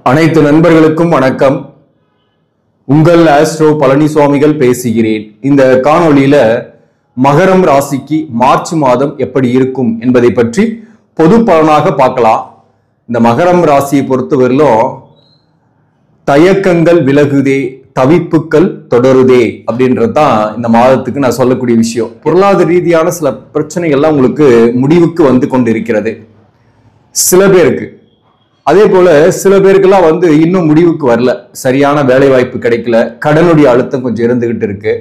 அனைத்து நண்பர்களுக்கும் வணக்கம். உங்கள் ஆஸ்ட்ரோ பழனிசுவாமிகள் பேசுகிறேன். இந்த காணொளியில மகரம் ராசிக்கு மார்ச் மாதம் எப்படி இருக்கும் என்பதை பற்றி பொது பலனாக பார்க்கலாம். இந்த மகரம் ராசியை பொறுத்தவரையிலும் தயக்கங்கள் விலகுதே, தவிப்புக்கள் தொடருதே அப்படின்றது தான் இந்த மாதத்துக்கு நான் சொல்லக்கூடிய விஷயம். பொருளாதார ரீதியான சில பிரச்சனைகள்லாம் உங்களுக்கு முடிவுக்கு வந்து கொண்டிருக்கிறது சில பேருக்கு. அதே போல சில பேருக்கெல்லாம் இன்னும் முடிவுக்கு வரல, சரியான வேலை வாய்ப்பு கிடைக்கல, கடனுடைய அழுத்தம் கொஞ்சம் இருந்துகிட்டு இருக்கு.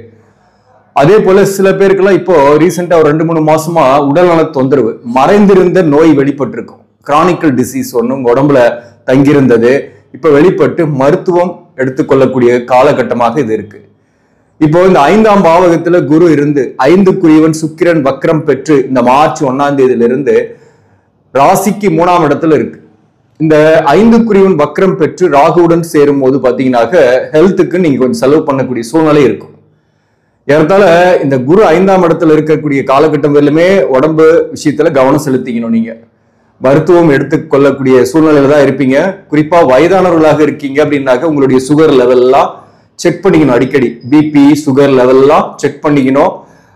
அதே போல சில பேருக்கெல்லாம் இப்போ ரீசெண்டா ஒரு 2-3 மாசமா உடல்நல தொந்தரவு, மறைந்திருந்த நோய் வெளிப்பட்டிருக்கும். கிரானிக்கல் டிசீஸ் ஒன்று உங்க உடம்புல தங்கியிருந்தது இப்ப வெளிப்பட்டு மருத்துவம் எடுத்துக்கொள்ளக்கூடிய காலகட்டமாக இது இருக்கு. இப்போ இந்த 5ஆம் பாவகத்துல குரு இருந்து 5க்குரியவன் சுக்கிரன் வக்ரம் பெற்று இந்த மார்ச் 1ஆம் தேதியிலிருந்து ராசிக்கு 3ஆம் இடத்துல இருக்கு. இந்த 5க்குரியவன் வக்ரம் பெற்று ராகுவுடன் சேரும் போது பாத்தீங்கன்னாக்க ஹெல்த்துக்கு நீங்க கொஞ்சம் செலவு பண்ணக்கூடிய சூழ்நிலை இருக்கும். ஏறத்தால இந்த குரு 5ஆம் இடத்துல இருக்கக்கூடிய காலகட்டம் வரையிலுமே உடம்பு விஷயத்துல கவனம் செலுத்திக்கணும். நீங்க மருத்துவம் எடுத்துக்கொள்ளக்கூடிய சூழ்நிலையில தான் இருப்பீங்க. குறிப்பா வயதானவர்களாக இருக்கீங்க அப்படின்னாக்க உங்களுடைய சுகர் லெவல் எல்லாம் செக் பண்ணிக்கணும். அடிக்கடி பிபி சுகர் லெவல் எல்லாம் செக் பண்ணிக்கணும்.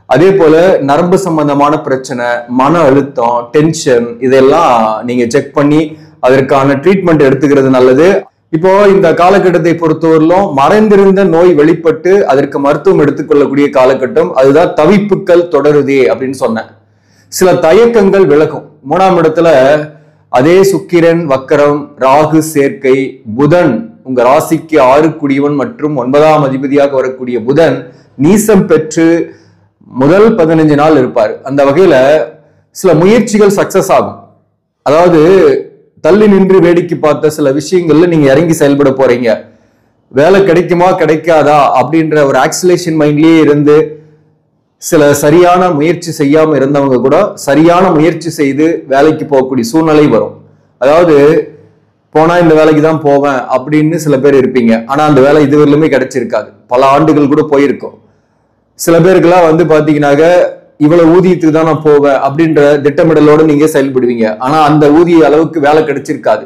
அதே போல நரம்பு சம்பந்தமான பிரச்சனை, மன அழுத்தம், டென்ஷன் இதெல்லாம் நீங்க செக் பண்ணி அதற்கான ட்ரீட்மெண்ட் எடுத்துக்கிறது நல்லது. இப்போ இந்த காலகட்டத்தை பொறுத்தவரையிலும் மறைந்திருந்த நோய் வெளிப்பட்டு அதற்கு மருத்துவம் எடுத்துக்கொள்ளக்கூடிய காலகட்டம். அதுதான் தவிப்புக்கள் தொடருதே அப்படின்னு சொன்னேன். சில தயக்கங்கள் விலகும். 3ஆம் இடத்துல அதே சுக்கிரன் வக்கரம், ராகு சேர்க்கை, புதன் உங்க ராசிக்கு 6க்குரியவன் மற்றும் 9ஆம் அதிபதியாக வரக்கூடிய புதன் நீசம் பெற்று முதல் 15 நாள் இருப்பார். அந்த வகையில சில முயற்சிகள் சக்சஸ் ஆகும். அதாவது தள்ளி நின்று வேடிக்கை பார்த்த சில விஷயங்கள்ல நீங்க இறங்கி செயல்பட போறீங்க. வேலை கிடைக்குமா கிடைக்காதா அப்படின்ற ஒரு ஆக்சிலேஷன் மைண்ட்லயே இருந்து சில சரியான முயற்சி செய்யாம இருந்தவங்க கூட சரியான முயற்சி செய்து வேலைக்கு போகக்கூடிய சூழ்நிலை வரும். அதாவது போனா இந்த வேலைக்கு தான் போவேன் அப்படின்னு சில பேர் இருப்பீங்க. ஆனா அந்த வேலை இதுவரையிலுமே கிடைச்சிருக்காது, பல ஆண்டுகள் கூட போயிருக்கும். சில பேருக்கெல்லாம் பாத்தீங்கன்னாக்க இவ்வளவு ஊதியத்துக்கு தான் நான் போவேன் அப்படின்ற திட்டமிடலோட நீங்க செயல்படுவீங்க. ஆனா அந்த ஊதிய அளவுக்கு வேலை கிடைச்சிருக்காது.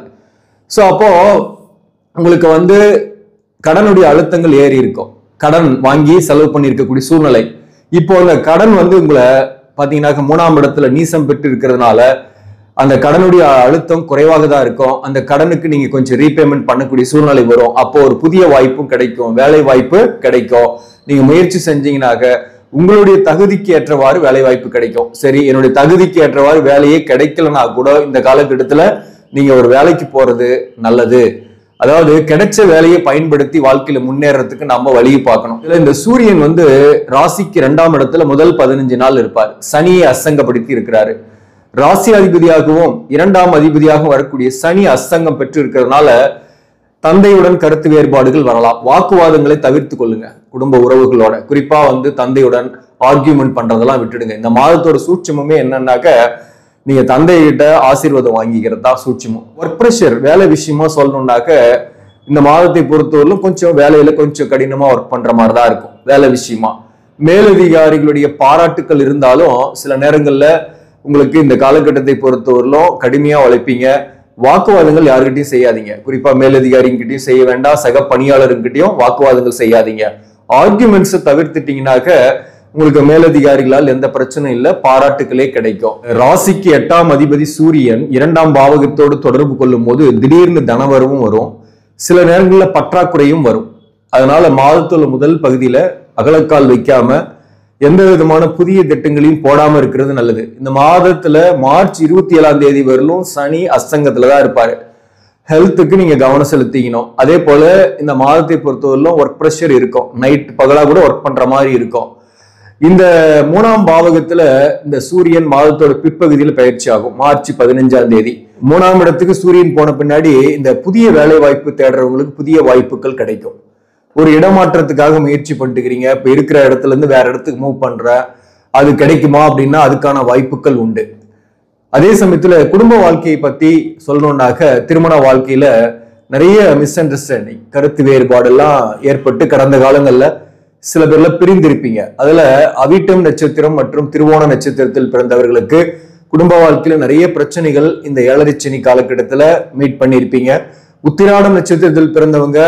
சோ அப்போ உங்களுக்கு கடனுடைய அழுத்தங்கள் ஏறி இருக்கும். கடன் வாங்கி செலவு பண்ணி இருக்கக்கூடிய சூழ்நிலை. இப்போ அந்த கடன் உங்களை பாத்தீங்கன்னாக்க 3ஆம் இடத்துல நீசம் பெற்று இருக்கிறதுனால அந்த கடனுடைய அழுத்தம் குறைவாக தான் இருக்கும். அந்த கடனுக்கு நீங்க கொஞ்சம் ரீபேமெண்ட் பண்ணக்கூடிய சூழ்நிலை வரும். அப்போ ஒரு புதிய வாய்ப்பும் கிடைக்கும், வேலை வாய்ப்பு கிடைக்கும். நீங்க முயற்சி செஞ்சீங்கன்னாக்க உங்களுடைய தகுதிக்கு ஏற்றவாறு வேலை வாய்ப்பு கிடைக்கும். சரி, என்னுடைய தகுதிக்கு ஏற்றவாறு வேலையே கிடைக்கலன்னா கூட இந்த காலகட்டத்துல நீங்க ஒரு வேலைக்கு போறது நல்லது. அதாவது கிடைச்ச வேலையை பயன்படுத்தி வாழ்க்கையில முன்னேறதுக்கு நம்ம வழியை பார்க்கணும். இதுல இந்த சூரியன் ராசிக்கு 2ஆம் இடத்துல முதல் 15 நாள் இருப்பார். சனியை அசங்கப்படுத்தி இருக்கிறாரு. ராசி அதிபதியாகவும் 2ஆம் அதிபதியாகவும் வரக்கூடிய சனி அசங்கம் பெற்று இருக்கிறதுனால தந்தையுடன் கருத்து வேறுபாடுகள் வரலாம். வாக்குவாதங்களை தவிர்த்து கொள்ளுங்க. குடும்ப உறவுகளோட குறிப்பா தந்தையுடன் ஆர்கியூமெண்ட் பண்றதெல்லாம் விட்டுடுங்க. இந்த மாதத்தோட சூட்சமுமே என்னன்னாக்க நீங்க தந்தைகிட்ட ஆசீர்வாதம் வாங்கிக்கிறது தான் சூட்சமும். ஒர்க் ப்ரெஷர் வேலை விஷயமா சொல்லணும்னாக்க இந்த மாதத்தை பொறுத்தவரையிலும் கொஞ்சம் வேலையில கொஞ்சம் கடினமா ஒர்க் பண்ற மாதிரி தான் இருக்கும். வேலை விஷயமா மேலதிகாரிகளுடைய பாராட்டுக்கள் இருந்தாலும் சில நேரங்கள்ல உங்களுக்கு இந்த காலகட்டத்தை பொறுத்தவரையிலும் கடுமையா உழைப்பீங்க. வாக்குவாதங்கள் யாருக்கிட்டையும் செய்யாதீங்க. குறிப்பா மேலதிகாரிகிட்டையும் செய்ய வேண்டாம், சக பணியாளர்கிட்டையும் வாக்குவாதங்கள் செய்யாதீங்க. ஆர்குமெண்ட்ஸை தவிர்த்துட்டீங்கன்னாக்க உங்களுக்கு மேலதிகாரிகளால் எந்த பிரச்சனையும் இல்லை, பாராட்டுகளே கிடைக்கும். ராசிக்கு 8ஆம் அதிபதி சூரியன் 2ஆம் பாவகத்தோடு தொடர்பு கொள்ளும் போது திடீர்னு தனவரவும் வரும், சில நேரங்களில் பற்றாக்குறையும் வரும். அதனால மாதத்தோட முதல் பகுதியில அகலக்கால் வைக்காம எந்த விதமான புதிய திட்டங்களையும் போடாம இருக்கிறது நல்லது. இந்த மாதத்துல மார்ச் 27ஆம் தேதி வரலும் சனி அஸ்தங்கத்துலதான் இருப்பாரு. ஹெல்த்துக்கு நீங்க கவனம் செலுத்திக்கணும். அதே போல இந்த மாதத்தை பொறுத்தவரையிலும் ஒர்க் ப்ரெஷர் இருக்கும். நைட் பகலா கூட ஒர்க் பண்ற மாதிரி இருக்கும். இந்த 3ஆம் பாவகத்துல இந்த சூரியன் மாதத்தோட பிற்பகுதியில பயிற்சி ஆகும். மார்ச் 15ஆம் தேதி 3ஆம் இடத்துக்கு சூரியன் போன பின்னாடி இந்த புதிய வேலை வாய்ப்பு தேடுறவங்களுக்கு புதிய வாய்ப்புகள் கிடைக்கும். ஒரு இடமாற்றத்துக்காக முயற்சி பண்ணிட்டுக்கிறீங்க, இப்ப இருக்கிற இடத்துல இருந்து வேற இடத்துக்கு மூவ் பண்ற, அது கிடைக்குமா அப்படின்னா அதுக்கான வாய்ப்புகள் உண்டு. அதே சமயத்துல குடும்ப வாழ்க்கையை பத்தி சொல்லணும்னாக்க திருமண வாழ்க்கையில நிறைய மிஸ் அண்டர்ஸ்டாண்டிங், கருத்து வேறுபாடு எல்லாம் ஏற்பட்டு கடந்த காலங்கள்ல சில பேர்ல பிரிந்திருப்பீங்க. அதுல அவிட்டம் நட்சத்திரம் மற்றும் திருவோண நட்சத்திரத்தில் பிறந்தவர்களுக்கு குடும்ப வாழ்க்கையில நிறைய பிரச்சனைகள் இந்த 7.5 சனி காலகட்டத்துல மீட் பண்ணியிருப்பீங்க. உத்திராடம் நட்சத்திரத்தில் பிறந்தவங்க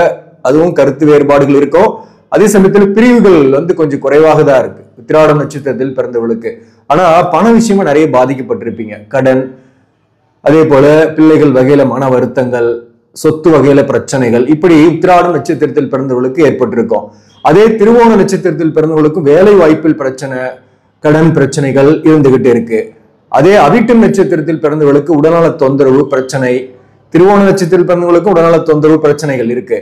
அதுவும் கருத்து வேறுபாடுகள் இருக்கும். அதே சமயத்தில் பிரிவுகள் வந்து கொஞ்சம் குறைவாக தான் இருக்கு உத்திராடம் நட்சத்திரத்தில் பிறந்தவர்களுக்கு. ஆனா பண விஷயமா நிறைய பாதிக்கப்பட்டிருப்பீங்க. கடன், அதே போல பிள்ளைகள் வகையில மன வருத்தங்கள், சொத்து வகையில பிரச்சனைகள், இப்படி உத்திராடம் நட்சத்திரத்தில் பிறந்தவர்களுக்கு ஏற்பட்டிருக்கும். அதே திருவோண நட்சத்திரத்தில் பிறந்தவர்களுக்கு வேலை வாய்ப்பில் பிரச்சனை, கடன் பிரச்சனைகள் இருந்துகிட்டு இருக்கு. அதே அவிட்டம் நட்சத்திரத்தில் பிறந்தவர்களுக்கு உடல்நல தொந்தரவு பிரச்சனை, திருவோண நட்சத்திரத்தில் பிறந்தவர்களுக்கு உடல்நல தொந்தரவு பிரச்சனைகள் இருக்கு.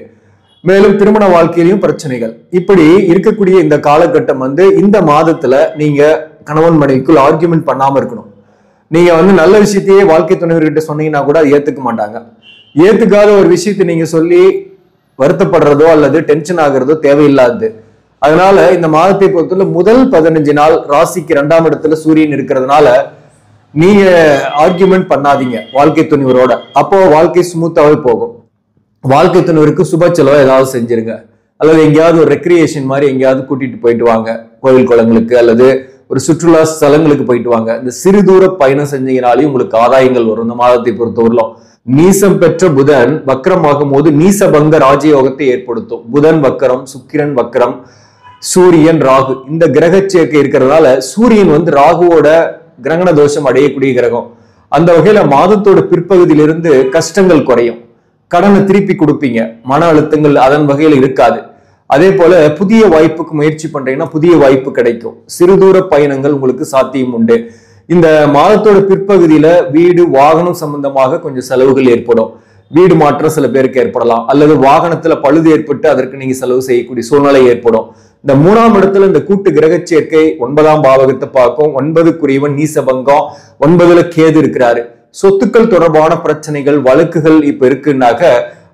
மேலும் திருமண வாழ்க்கையிலையும் பிரச்சனைகள். இப்படி இருக்கக்கூடிய இந்த காலகட்டம் வந்து இந்த மாதத்துல நீங்க கணவன் மனைவிக்குள் ஆர்கியூமெண்ட் பண்ணாம இருக்கணும். நீங்க வந்து நல்ல விஷயத்தையே வாழ்க்கை துணைவர்கிட்ட சொன்னீங்கன்னா கூட அது ஏத்துக்க மாட்டாங்க. ஏத்துக்காத ஒரு விஷயத்தை நீங்க சொல்லி வருத்தப்படுறதோ அல்லது டென்ஷன் ஆகுறதோ தேவையில்லாது. அதனால இந்த மாதத்தை பொறுத்தவரை முதல் 15 நாள் ராசிக்கு 2ஆம் இடத்துல சூரியன் இருக்கிறதுனால நீங்க ஆர்கியூமெண்ட் பண்ணாதீங்க வாழ்க்கை துணைவரோட. அப்போ வாழ்க்கை ஸ்மூத்தாவே போகும். வாழ்க்கை துணைவருக்கு சுப செலவை ஏதாவது செஞ்சிருங்க, அல்லது எங்கேயாவது ஒரு ரெக்ரியேஷன் மாதிரி எங்கேயாவது கூட்டிட்டு போயிட்டு வாங்க, கோவில் குளங்களுக்கு அல்லது ஒரு சுற்றுலா ஸ்தலங்களுக்கு போயிட்டு வாங்க. இந்த சிறு தூர பயணம் செஞ்சீங்கனாலே உங்களுக்கு ஆதாயங்கள் வரும். இந்த மாதத்தை பொறுத்தவரையிலும் நீசம் பெற்ற புதன் வக்கரமாகும் போது நீசபங்க ராஜயோகத்தை ஏற்படுத்தும். புதன் வக்கரம், சுக்கிரன் வக்கரம், சூரியன் ராகு, இந்த கிரக சேர்க்கை இருக்கிறதுனால சூரியன் வந்து ராகுவோட கிரகண தோஷம் அடையக்கூடிய கிரகம். அந்த வகையில மாதத்தோட பிற்பகுதியிலிருந்து கஷ்டங்கள் குறையும், கடனை திருப்பி கொடுப்பீங்க, மன அழுத்தங்கள் அதன் வகையில் இருக்காது. அதே போல புதிய வாய்ப்புக்கு முயற்சி பண்றீங்கன்னா புதிய வாய்ப்பு கிடைக்கும். சிறு தூர பயணங்கள் உங்களுக்கு சாத்தியம் உண்டு. இந்த மாதத்தோட பிற்பகுதியில வீடு வாகனம் சம்பந்தமாக கொஞ்சம் செலவுகள் ஏற்படும். வீடு மாற்றம் சில பேருக்கு ஏற்படலாம், அல்லது வாகனத்துல பழுது ஏற்பட்டு அதற்கு நீங்க செலவு செய்யக்கூடிய சூழ்நிலை ஏற்படும். இந்த 3ஆம் இடத்துல இந்த கூட்டு கிரக சேர்க்கை 9ஆம் பாவகத்தை பார்க்கும். 9க்குரியவன் நீசபங்கம், 9ல கேது இருக்கிறாரு. சொத்துக்கள் தொடர்பான பிரச்சனைகள், வழக்குகள் இப்ப இருக்குன்னாக்க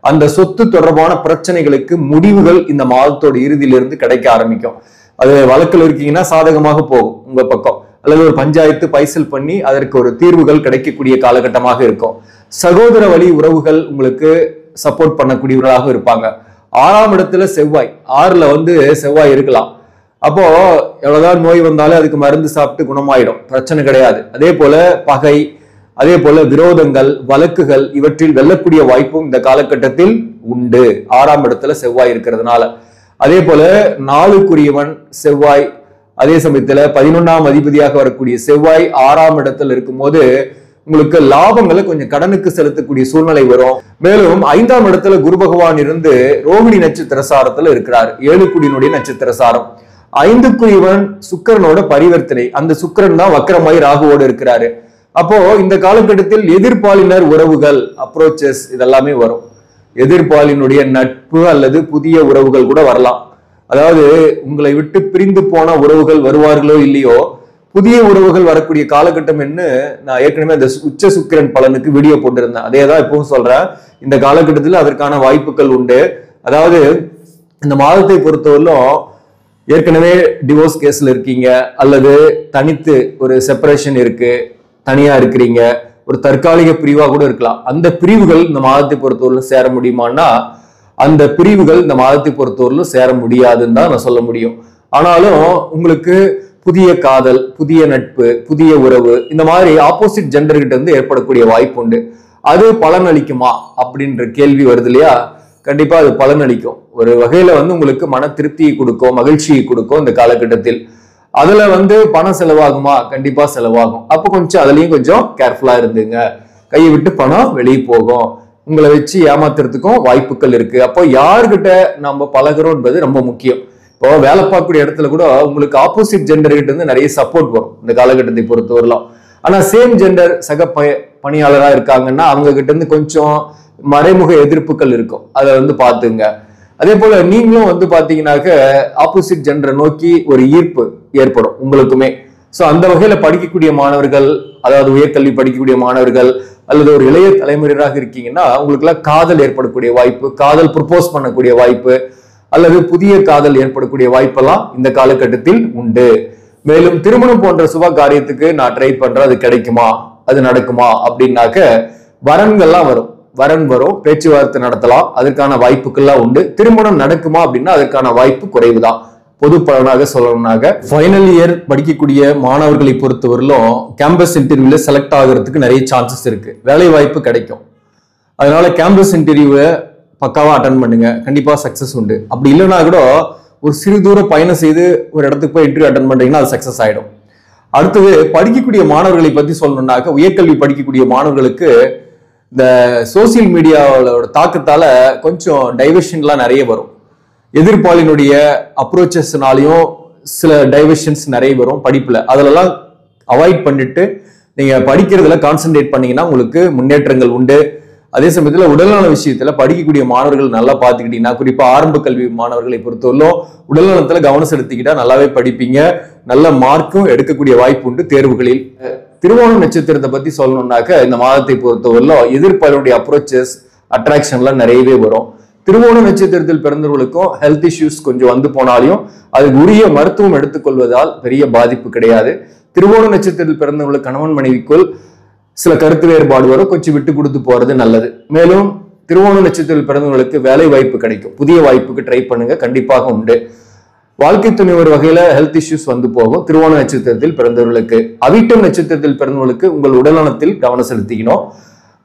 அந்த சொத்து தொடர்பான பிரச்சனைகளுக்கு முடிவுகள் இந்த மாதத்தோட இறுதியிலிருந்து கிடைக்க ஆரம்பிக்கும். அது வழக்கில் இருக்கீங்கன்னா சாதகமாக போகும் உங்க பக்கம், அல்லது ஒரு பஞ்சாயத்து பைசல் பண்ணி அதற்கு ஒரு தீர்வுகள் கிடைக்கக்கூடிய காலகட்டமாக இருக்கும். சகோதர வழி உறவுகள் உங்களுக்கு சப்போர்ட் பண்ணக்கூடியவர்களாக இருப்பாங்க. 6ஆம் இடத்துல செவ்வாய், 6ல வந்து செவ்வாய் இருக்கலாம். அப்போ எவ்வளவுதான் நோய் வந்தாலும் அதுக்கு மருந்து சாப்பிட்டு குணமாயிடும், பிரச்சனை கிடையாது. அதே போல பகை, அதே போல விரோதங்கள், வழக்குகள் இவற்றில் வெல்லக்கூடிய வாய்ப்பும் இந்த காலகட்டத்தில் உண்டு 6ஆம் இடத்துல செவ்வாய் இருக்கிறதுனால. அதே போல 4க்குரியவன் செவ்வாய், அதே சமயத்துல 11ஆம் அதிபதியாக வரக்கூடிய செவ்வாய் 6ஆம் இடத்துல இருக்கும்போது உங்களுக்கு லாபங்களை கொஞ்சம் கடனுக்கு செலுத்தக்கூடிய சூழ்நிலை வரும். மேலும் 5ஆம் இடத்துல குரு பகவான் இருந்து ரோகிணி நட்சத்திர சாரத்துல இருக்கிறார், 7 நட்சத்திர சாரம். 5க்குரியவன் சுக்கிரனோட பரிவர்த்தனை, அந்த சுக்கிரன் தான் வக்கரமாய் ராகுவோடு இருக்கிறாரு. அப்போ இந்த காலகட்டத்தில் எதிர்பாலினர் உறவுகள், அப்ரோச்சஸ் இதெல்லாமே வரும். எதிர்பாலினுடைய நட்பு அல்லது புதிய உறவுகள் கூட வரலாம். அதாவது உங்களை விட்டு பிரிந்து போன உறவுகள் வருவார்களோ இல்லையோ, புதிய உறவுகள் வரக்கூடிய காலகட்டம் என்ன. நான் ஏற்கனவே இந்த உச்ச சுக்கிரன் பலனுக்கு வீடியோ போட்டிருந்தேன், அதே தான் இப்பவும் சொல்றேன். இந்த காலகட்டத்தில் அதற்கான வாய்ப்புகள் உண்டு. அதாவது இந்த மாதத்தை பொறுத்தவரையிலும் ஏற்கனவே டிவோர்ஸ் கேஸ்ல இருக்கீங்க, அல்லது தனித்து ஒரு செப்பரேஷன் இருக்கு, தனியா இருக்கிறீங்க, ஒரு தற்காலிக பிரிவா கூட இருக்கலாம். அந்த பிரிவுகள் இந்த மாதத்தை பொறுத்தவரையிலும் சேர முடியுமான்னா அந்த பிரிவுகள் இந்த மாதத்தை பொறுத்தவரையிலும் சேர முடியாதுன்னு தான் நான் சொல்ல முடியும். ஆனாலும் உங்களுக்கு புதிய காதல், புதிய நட்பு, புதிய உறவு, இந்த மாதிரி ஆப்போசிட் ஜெண்டர் கிட்ட இருந்து ஏற்படக்கூடிய வாய்ப்பு உண்டு. அது பலன் அளிக்குமா அப்படின்ற கேள்வி வருது இல்லையா? கண்டிப்பா அது பலன் அளிக்கும். ஒரு வகையில வந்து உங்களுக்கு மன திருப்தியை கொடுக்கும், மகிழ்ச்சியை கொடுக்கும் இந்த காலகட்டத்தில். அதுல வந்து பணம் செலவாகுமா? கண்டிப்பா செலவாகும். அப்போ கொஞ்சம் அதுலயும் கொஞ்சம் கேர்ஃபுல்லா இருந்துங்க. கையை விட்டு பணம் வெளியே போகும், உங்களை வச்சு ஏமாத்துறதுக்கும் வாய்ப்புகள் இருக்கு. அப்போ யாருக்கிட்ட நம்ம பழகிறோம் என்பது ரொம்ப முக்கியம். இப்போ வேலை பார்க்கக்கூடிய இடத்துல கூட உங்களுக்கு ஆப்போசிட் ஜெண்டர் கிட்ட இருந்து நிறைய சப்போர்ட் வரும் இந்த காலகட்டத்தை பொறுத்தவரையிலும். ஆனா சேம் ஜெண்டர் சக பணியாளரா இருக்காங்கன்னா அவங்க கிட்ட இருந்து கொஞ்சம் மறைமுக எதிர்ப்புகள் இருக்கும், அதை வந்து பாத்துங்க. அதே போல நீங்களும் வந்து பாத்தீங்கன்னாக்க ஆப்போசிட் ஜெண்டரை நோக்கி ஒரு ஈர்ப்பு ஏற்படும் உங்களுக்குமே. சோ அந்த வகையில படிக்கக்கூடிய மாணவர்கள், அதாவது உயர்கல்வி படிக்கக்கூடிய மாணவர்கள் அல்லது ஒரு இளைய தலைமுறையாக இருக்கீங்கன்னா உங்களுக்கு எல்லாம் காதல் ஏற்படக்கூடிய வாய்ப்பு, காதல் ப்ரப்போஸ் பண்ணக்கூடிய வாய்ப்பு, அல்லது புதிய காதல் ஏற்படக்கூடிய வாய்ப்பெல்லாம் இந்த காலகட்டத்தில் உண்டு. மேலும் திருமணம் போன்ற சுப காரியத்துக்கு நான் ட்ரை பண்றேன், அது கிடைக்குமா, அது நடக்குமா அப்படின்னாக்க வரன்கள்லாம் வரும், வரன் வரும், பேச்சுவார்த்தை நடத்தலாம், அதற்கான வாய்ப்புகள்லாம் உண்டு. திருமணம் நடக்குமா அப்படின்னா அதற்கான வாய்ப்பு குறைவுதான். பொது பலனாக சொல்லணும்னாக்க ஃபைனல் இயர் படிக்கக்கூடிய மாணவர்களை பொறுத்தவரையிலும் கேம்பஸ் இன்டர்வியூல செலக்ட் ஆகிறதுக்கு நிறைய சான்சஸ் இருக்கு, வேலை வாய்ப்பு கிடைக்கும். அதனால கேம்பஸ் இன்டர்வியூவை பக்காவா அட்டன் பண்ணுங்க, கண்டிப்பா சக்சஸ் உண்டு. அப்படி இல்லைன்னா கூட ஒரு சிறு தூரம் பயணம் செய்து ஒரு இடத்துக்கு போய் இன்டர்வியூ அட்டன் பண்றீங்கன்னா அது சக்சஸ் ஆயிடும். அடுத்தது படிக்கக்கூடிய மாணவர்களை பத்தி சொல்லணும்னாக்க, உயர்கல்வி படிக்கக்கூடிய மாணவர்களுக்கு இந்த சோசியல் மீடியாவோட தாக்கத்தால கொஞ்சம் டைவர்ஷன்லாம் நிறைய வரும். எதிர்ப்பாளினுடைய அப்ரோச்சஸ்னாலையும் சில டைவர்ஷன்ஸ் நிறைய வரும் படிப்புல. அதெல்லாம் அவாய்ட் பண்ணிட்டு நீங்க படிக்கிறதுல கான்சென்ட்ரேட் பண்ணீங்கன்னா உங்களுக்கு முன்னேற்றங்கள் உண்டு. அதே சமயத்துல உடல்நல விஷயத்துல படிக்கக்கூடிய மாணவர்கள் நல்லா பாத்துக்கிட்டீங்கன்னா, குறிப்பா ஆரம்ப கல்வி மாணவர்களை பொறுத்தவரையிலும் உடல்நலத்துல கவனம் செலுத்திக்கிட்டா நல்லாவே படிப்பீங்க, நல்ல மார்க்கும் எடுக்கக்கூடிய வாய்ப்பு உண்டு தேர்வுகளில். திருவோணம் நட்சத்திரத்தை பத்தி சொல்லணும்னாக்க, இந்த மாதத்தை பொறுத்தவரையிலும் எதிர்ப்பாளருடைய அப்ரோச்சஸ் அட்ராக்ஷன்லாம் நிறையவே வரும். திருவோண நட்சத்திரத்தில் பிறந்தவர்களுக்கும் ஹெல்த் இஷ்யூஸ் கொஞ்சம் வந்து போனாலையும் அதுக்கு உரிய மருத்துவம் எடுத்துக்கொள்வதால் பெரிய பாதிப்பு கிடையாது. திருவோண நட்சத்திரத்தில் பிறந்தவர்களுக்கு கணவன் மனைவிக்குள் சில கருத்து வேறுபாடு வரும், கொஞ்சம் விட்டு கொடுத்து போறது நல்லது. மேலும் திருவோண நட்சத்திரத்தில் பிறந்தவர்களுக்கு வேலை வாய்ப்பு கிடைக்கும், புதிய வாய்ப்புக்கு ட்ரை பண்ணுங்க, கண்டிப்பாக உண்டு. வாழ்க்கை துணை ஒரு வகையில ஹெல்த் இஷ்யூஸ் வந்து போகும் திருவோண நட்சத்திரத்தில் பிறந்தவர்களுக்கு. அவிட்டம் நட்சத்திரத்தில் பிறந்தவர்களுக்கு உங்கள் உடல்நலத்தில் கவனம் செலுத்திக்கணும்,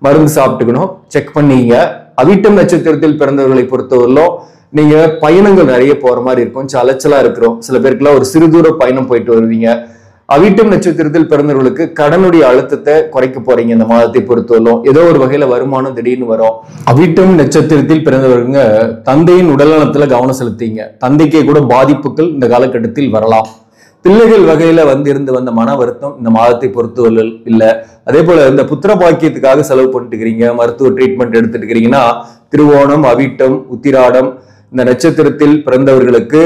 மருந்து சாப்பிட்டுக்கணும், செக் பண்ணீங்க. அவிட்டம் நட்சத்திரத்தில் பிறந்தவர்களை பொறுத்தவரையிலும் நீங்க பயணங்கள் நிறைய போற மாதிரி இருக்கும், கொஞ்சம் அலைச்சலா இருக்கிறோம். சில பேருக்குலாம் ஒரு சிறு தூர பயணம் போயிட்டு வருவீங்க. அவிட்டம் நட்சத்திரத்தில் பிறந்தவர்களுக்கு கடனுடைய அழுத்தத்தை குறைக்க போறீங்க. இந்த மாதத்தை பொறுத்தவரையிலும் ஏதோ ஒரு வகையில வருமானம் திடீர்னு வரும். அவிட்டம் நட்சத்திரத்தில் பிறந்தவர்கள் தந்தையின் உடல்நலத்துல கவனம் செலுத்திங்க, தந்தைக்கே கூட பாதிப்புகள் இந்த காலகட்டத்தில் வரலாம். பிள்ளைகள் வகையில இருந்து வந்த மன வருத்தம் இந்த மாதத்தை பொறுத்தவரை இல்லை. அதே போல இந்த புத்திர பாக்கியத்துக்காக செலவு பண்ணிட்டு இருக்கிறீங்க, மருத்துவ ட்ரீட்மெண்ட் எடுத்துட்டு இருக்கிறீங்கன்னா, திருவோணம், அவிட்டம், உத்திராடம் இந்த நட்சத்திரத்தில் பிறந்தவர்களுக்கு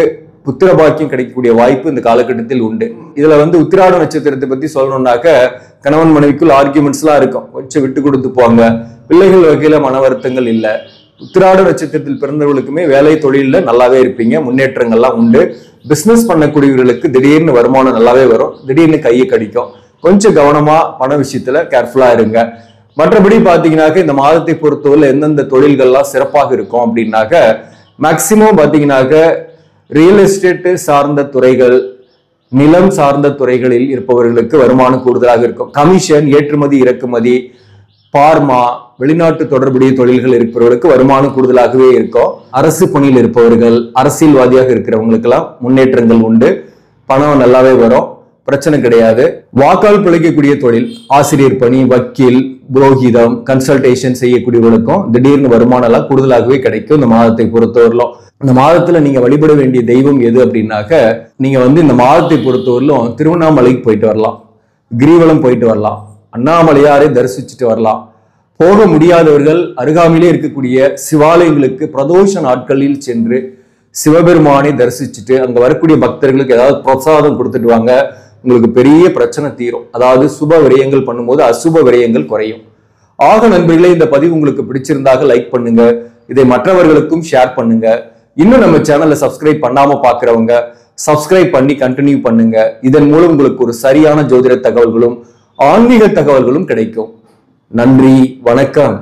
புத்திர பாக்கியம் கிடைக்கக்கூடிய வாய்ப்பு இந்த காலகட்டத்தில் உண்டு. இதுல உத்திராட நட்சத்திரத்தை பத்தி சொல்லணும்னாக்க, கணவன் மனைவிக்குள் ஆர்கியூமெண்ட்ஸ் எல்லாம் இருக்கும், கொஞ்சம் விட்டு கொடுத்து போங்க. பிள்ளைகள் வகையில மன வருத்தங்கள் இல்லை. உத்திராட நட்சத்திரத்தில் பிறந்தவர்களுக்குமே வேலை தொழில நல்லாவே இருப்பீங்க, முன்னேற்றங்கள்லாம் உண்டு. பிசினஸ் பண்ணக்கூடியவர்களுக்கு திடீர்னு வருமானம் நல்லாவே வரும், திடீர்னு கையை கடிக்கும். கொஞ்சம் கவனமா பண விஷயத்துல கேர்ஃபுல்லா இருங்க. மற்றபடி பாத்தீங்கன்னாக்க, இந்த மாதத்தை பொறுத்தவரை எந்தெந்த தொழில்கள்லாம் சிறப்பாக இருக்கும் அப்படின்னாக்க, மேக்சிமம் பாத்தீங்கன்னாக்க ரியல் எஸ்டேட் சார்ந்த துறைகள், நிலம் சார்ந்த துறைகளில் இருப்பவர்களுக்கு வருமானம் கூடுதலாக இருக்கும். கமிஷன், ஏற்றுமதி இறக்குமதி, பார்மா, வெளிநாட்டு தொடர்புடைய தொழில்கள் இருப்பவர்களுக்கு வருமானம் கூடுதலாகவே இருக்கும். அரசு பணியில் இருப்பவர்கள், அரசியல்வாதியாக இருக்கிறவங்களுக்கு எல்லாம் முன்னேற்றங்கள் உண்டு, பணம் நல்லாவே வரும், பிரச்சனை கிடையாது. வாக்கால் பிழைக்கக்கூடிய தொழில், ஆசிரியர் பணி, வக்கீல், புரோகிதம், கன்சல்டேஷன் செய்யக்கூடியவர்களுக்கும் திடீர்னு வருமானம் எல்லாம் கூடுதலாகவே கிடைக்கும் இந்த மாதத்தை பொறுத்தவரையிலும். இந்த மாதத்துல நீங்க வழிபட வேண்டிய தெய்வம் எது அப்படின்னாக்க, நீங்க இந்த மாதத்தை பொறுத்தவரையிலும் திருவண்ணாமலைக்கு போயிட்டு வரலாம், கிரிவலம் போயிட்டு வரலாம், அண்ணாமலையாரை தரிசிச்சுட்டு வரலாம். போக முடியாதவர்கள் அருகாமையிலே இருக்கக்கூடிய சிவாலயங்களுக்கு பிரதோஷ நாட்களில் சென்று சிவபெருமானை தரிசிச்சுட்டு அங்க வரக்கூடிய பக்தர்களுக்கு ஏதாவது பிரசாதம் கொடுத்துட்டு வாங்க, உங்களுக்கு பெரிய பிரச்சனை தீரும். அதாவது சுப விரயங்கள் பண்ணும்போது அசுப விரயங்கள் குறையும். ஆக நண்பர்களே, இந்த பதிவு உங்களுக்கு பிடிச்சிருந்தாக லைக் பண்ணுங்க, இதை மற்றவர்களுக்கும் ஷேர் பண்ணுங்க. இன்னும் நம்ம சேனலை சப்ஸ்கிரைப் பண்ணாம பாக்குறவங்க சப்ஸ்கிரைப் பண்ணி கண்டினியூ பண்ணுங்க. இதன் மூலம் உங்களுக்கு ஒரு சரியான ஜோதிட தகவல்களும் ஆன்மீக தகவல்களும் கிடைக்கும். நன்றி, வணக்கம்.